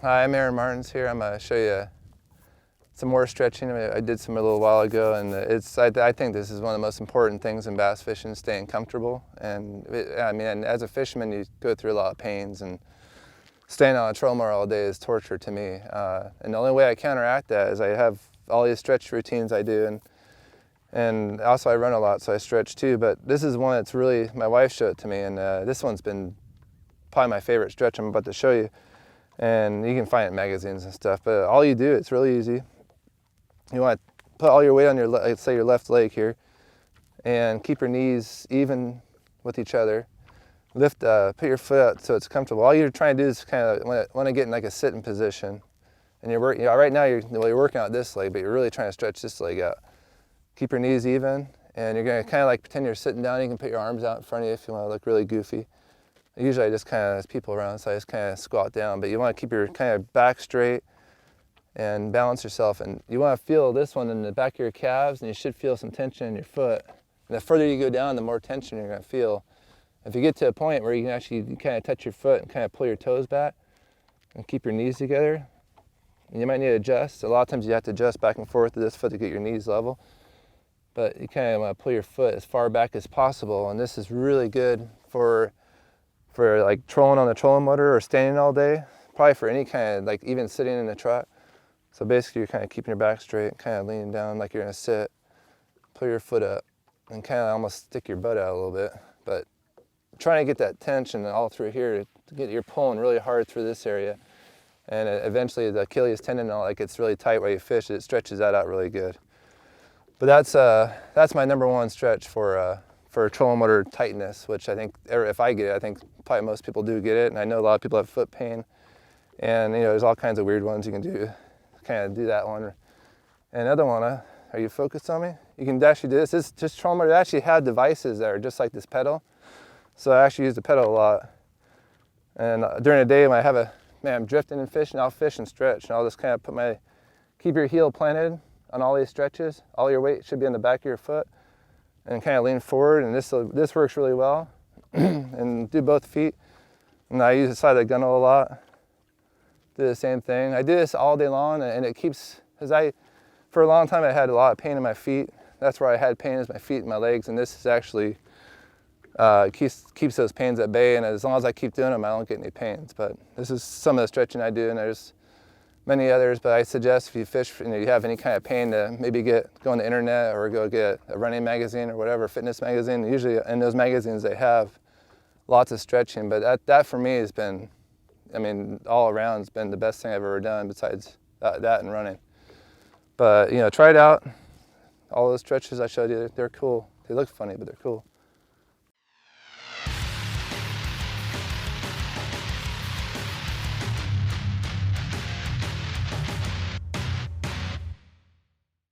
Hi, I'm Aaron Martens here. I'm going to show you some more stretching. I did some a little while ago, and I think this is one of the most important things in bass fishing, staying comfortable. And as a fisherman, you go through a lot of pains, and staying on a trolling motor all day is torture to me. And the only way I counteract that is I have all these stretch routines I do, and also I run a lot, so I stretch too. But this is one that's really, my wife showed it to me, and this one's been probably my favorite stretch I'm about to show you. And you can find it in magazines and stuff, but all you do, it's really easy. You want to put all your weight on your, let's say your left leg here, and keep your knees even with each other. Put your foot out so it's comfortable. All you're trying to do is kind of want to get in like a sitting position. And you're working, right now you're working out this leg, but you're really trying to stretch this leg out. Keep your knees even, and you're going to kind of like pretend you're sitting down. You can put your arms out in front of you if you want to look really goofy. Usually I just kind of, there's people around, so I just kind of squat down, but you want to keep your kind of back straight and balance yourself. And you want to feel this one in the back of your calves, and you should feel some tension in your foot. And the further you go down, the more tension you're going to feel. If you get to a point where you can actually kind of touch your foot and kind of pull your toes back and keep your knees together, and you might need to adjust. A lot of times you have to adjust back and forth to this foot to get your knees level. But you kind of want to pull your foot as far back as possible, and this is really good for like trolling on the trolling motor or standing all day, probably for any kind of, like even sitting in the truck. So basically you're kind of keeping your back straight, kind of leaning down like you're gonna sit, pull your foot up, and kind of almost stick your butt out a little bit. But trying to get that tension all through here, to get you're pulling really hard through this area. And eventually the Achilles tendon, like gets really tight while you fish, it stretches that out really good. But that's my number one stretch for trolling motor tightness, which I think if I get it, I think probably most people do get it. And I know a lot of people have foot pain, and there's all kinds of weird ones you can do, kind of do that one. And another one, are you focused on me? You can actually do this. This just trolling motor, they actually have devices that are just like this pedal. So I actually use the pedal a lot. And during the day when I'm drifting and fishing, I'll fish and stretch, and I'll just kind of keep your heel planted on all these stretches. All your weight should be on the back of your foot, and kind of lean forward, and this works really well. And do both feet. And I use the side of the gunnel a lot. Do the same thing. I do this all day long, and it keeps, for a long time I had a lot of pain in my feet. That's where I had pain, is my feet and my legs, and this is actually keeps those pains at bay, and as long as I keep doing them, I don't get any pains. But this is some of the stretching I do, and there's many others, but I suggest if you fish and you have any kind of pain to maybe go on the internet or go get a running magazine or whatever, fitness magazine. Usually in those magazines they have lots of stretching, but that for me has been, all around has been the best thing I've ever done besides that and running. But try it out. All those stretches I showed you, they're cool. They look funny, but they're cool.